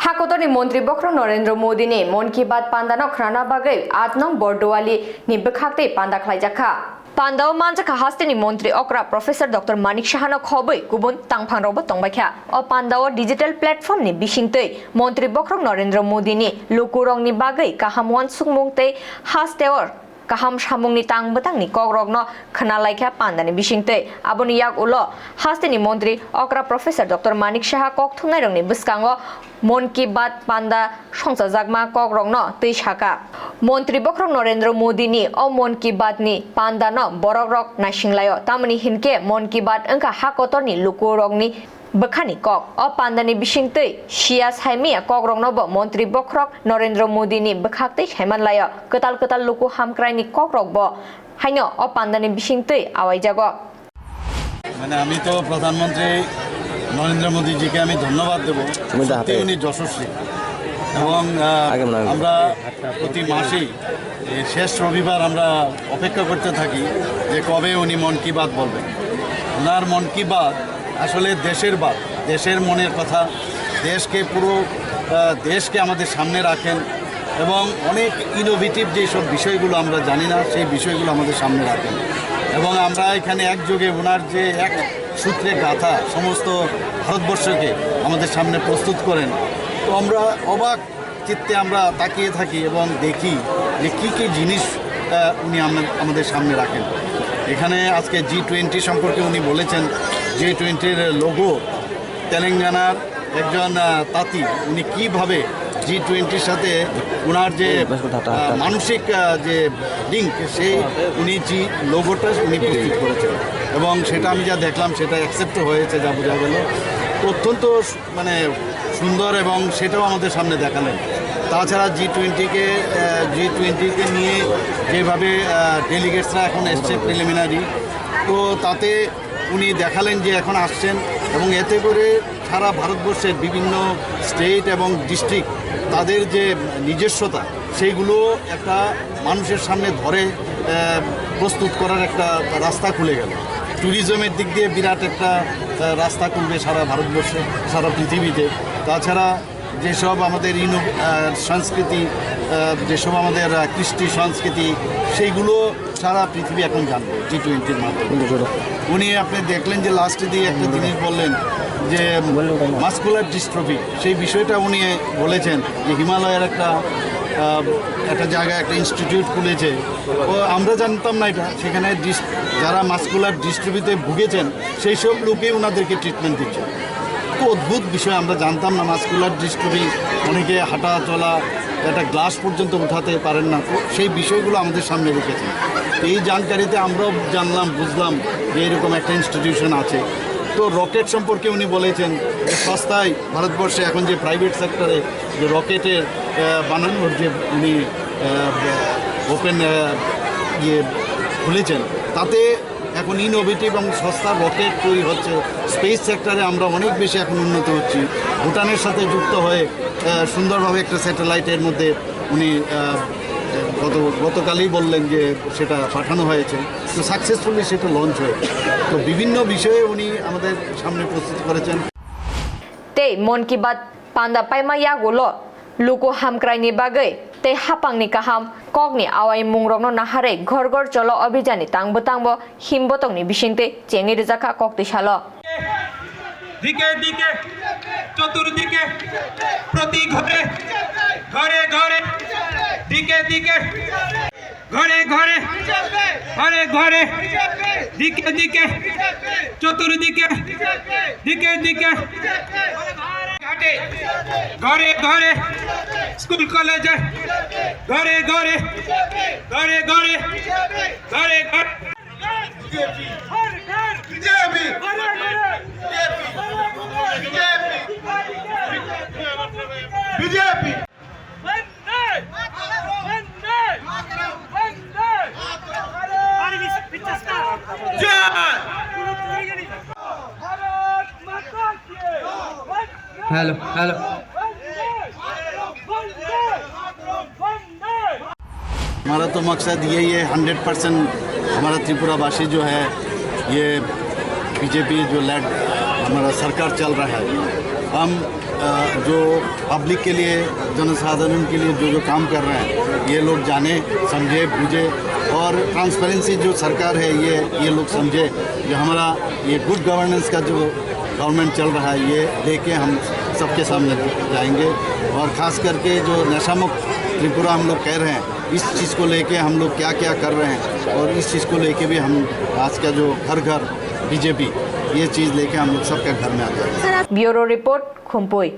हाकोतनी मंत्री बख्र नरेंद्र मोदी ने मन की बात पांदानो खराना बागै 8 नং बरदवाली नि बखाक्ते पांदा खलाइजाखा पांदाव मानजाखा हास्तेनि मंत्री अक्रा प्रोफेसर डॉक्टर मानिक साहानो खबै गुबुन तांफांरावबो तंबायखा अ पांदाव डिजिटल प्लेटफॉर्म नि बिसिंतै मंत्री बख्र नरेंद्र मोदी नि लुकुरंनि बागै काहामवान सुंगमुंतै हास्तेवर kaham samungni tang betangni kogrogno khnalaikha pandani bisingtei aboni yak ulo hasteni montri okra professor dr manik saha kok thungnai rongni bwskango मन की बात पांदा संसाजागमा कग्रगनो तै साका मंत्री बख्र नरेंद्र मोदी नि अ मन की बात नि पांदानो बरogrok नासिंलायो तामनि हिनके मन की बात अंका हाकोतरनि लुकुरगनि बखानी कक अ पांदानि बिसिंतै सिया साइमिया कग्रगनोबो मंत्री बख्र नरेंद्र मोदी नि बखाक्तै साइमानलायो कताल कताल लुकु हामक्राइनि कग्रगबो हाइनो अ पांदानि बिसिंतै आवाइजागो মানে আমি তো প্রধানমন্ত্রী নরেন্দ্র মোদীজিকে আমি ধন্যবাদ দেব উনি যশস্বী এবং আমরা প্রতি মাসেই শেষ রবিবার আমরা অপেক্ষা করতে থাকি যে কবে উনি মন কি বাত বলবেন ওনার মন কি বাত আসলে দেশের বাত দেশের মনের কথা দেশকে পুরো দেশকে আমাদের সামনে রাখেন এবং অনেক ইনোভেটিভ যেসব বিষয়গুলো আমরা জানি না সেই বিষয়গুলো আমাদের সামনে রাখেন এবং আমরা এখানে একযোগে ওনার যে এক সূত্রে গাথা সমস্ত ভারতবর্ষকে আমাদের সামনে প্রস্তুত করেন তো আমরা অবাক চিত্তে আমরা তাকিয়ে থাকি এবং দেখি যে কী কী জিনিস উনি আমাদের সামনে রাখেন এখানে আজকে G20 সম্পর্কে উনি বলেছেন G20-র লোগো তেলেঙ্গানার একজন তাঁতি উনি কীভাবে G20-র সাথে ওনার যে মানসিক যে লিঙ্ক সেই উনি যে লোগোটা উনি প্রস্তুত করেছেন এবং সেটা আমি যা দেখলাম সেটা অ্যাকসেপ্ট হয়েছে যা বোঝা গেল অত্যন্ত মানে সুন্দর এবং সেটাও আমাদের সামনে দেখালেন তাছাড়া G20-কে নিয়ে যেভাবে ডেলিগেটসরা এখন এসছে প্রিলিমিনারি তো তাতে উনি দেখালেন যে এখন আসছেন এবং এতে করে সারা ভারতবর্ষের বিভিন্ন স্টেট এবং ডিস্ট্রিক্ট তাদের যে নিজস্বতা সেইগুলো একটা মানুষের সামনে ধরে প্রস্তুত করার একটা রাস্তা খুলে গেল ট্যুরিজমের দিক দিয়ে বিরাট একটা রাস্তা খুলবে সারা ভারতবর্ষে সারা পৃথিবীতে তাছাড়া যেসব আমাদের সংস্কৃতি যেসব আমাদের কৃষ্টি সংস্কৃতি সেইগুলো সারা পৃথিবী এখন জানবে G20-র মাধ্যমে উনি আপনি দেখলেন যে লাস্টে দিয়ে একটা জিনিস বললেন যে মাসকুলার ডিস্ট্রফি সেই বিষয়টা উনি বলেছেন যে হিমালয়ের একটা জায়গায় একটা ইনস্টিটিউট খুলেছে ও আমরা জানতাম না এটা সেখানে যারা মাসকুলার ডিস্ট্রফিতে ভুগেছেন সেই সব লোকেই ওনাদেরকে ট্রিটমেন্ট দিচ্ছে খুব অদ্ভুত বিষয় আমরা জানতাম না মাসকুলার ডিস্ট্রফি অনেকে হাঁটা চলা একটা গ্লাস পর্যন্ত উঠাতে পারেন না সেই বিষয়গুলো আমাদের সামনে রেখেছে এই জানকারিতে আমরাও জানলাম বুঝলাম যে এরকম একটা ইনস্টিটিউশন আছে তো রকেট সম্পর্কে উনি বলেছেন যে সস্তায় ভারতবর্ষে এখন যে প্রাইভেট সেক্টরে যে রকেটের বানানোর যে উনি ওপেন খুলেছেন তাতে এখন ইনোভেটিভ এবং সস্তা রকেট তৈরি হচ্ছে স্পেস সেক্টরে আমরা অনেক বেশি এখন উন্নত হচ্ছি ভুটানের সাথে যুক্ত হয়ে সুন্দরভাবে একটা স্যাটেলাইটের মধ্যে উনি গতকালই বললেন যে সেটা পাঠানো হয়েছে তো সাকসেসফুলি সেটা লঞ্চ হয়েছে তো বিভিন্ন বিষয়ে উনি আমাদের সামনে প্রস্তুত করেছেন ते मन की बात पांदा पाइमा यागुलो लुकु हामक्राइनि बागै ते हापांनि काहाम कगनि आवाइ मुंग्रगनो नाहारे घर घर चलो अभियाननि तांबो हिमबतंनि बिसिंते चेंगि रिजाखा कक्ति सालो दिके दिके चतुर्दिके प्रति घरे घरे घरे दिके दिके घरे घरे घरे घरे दिके दिके चतुर्दिके दिके दिके घाटे घरे घरे स्कूल कॉलेज घरे घरे घरे घरे घरे घरे बीजेपी हेलो हेलो हमारा तो मकसद यही है 100% हमारा त्रिपुरावासी जो है ये बीजेपी जो लेड हमारा सरकार चल रहा है हम जो पब्लिक के लिए, जनसाधारण के लिए जो काम कर रहे हैं ये लोग जाने, समझे, बूझे और ट्रांसपेरेंसी जो सरकार है ये लोग समझे। जो हमारा ये गुड गवर्नेंस का जो गवर्नमेंट चल रहा है ये लेके हम सबके सामने जाएंगे। और ख़ास करके जो नशा मुक्त त्रिपुरा हम लोग कह रहे हैं, इस चीज़ को लेके हम लोग क्या क्या कर रहे हैं और इस चीज़ को लेके भी हम आज का जो घर घर बीजेपी ये चीज़ लेके हम लोग सबके घर में आते हैं। Bureau report खुम्पुई।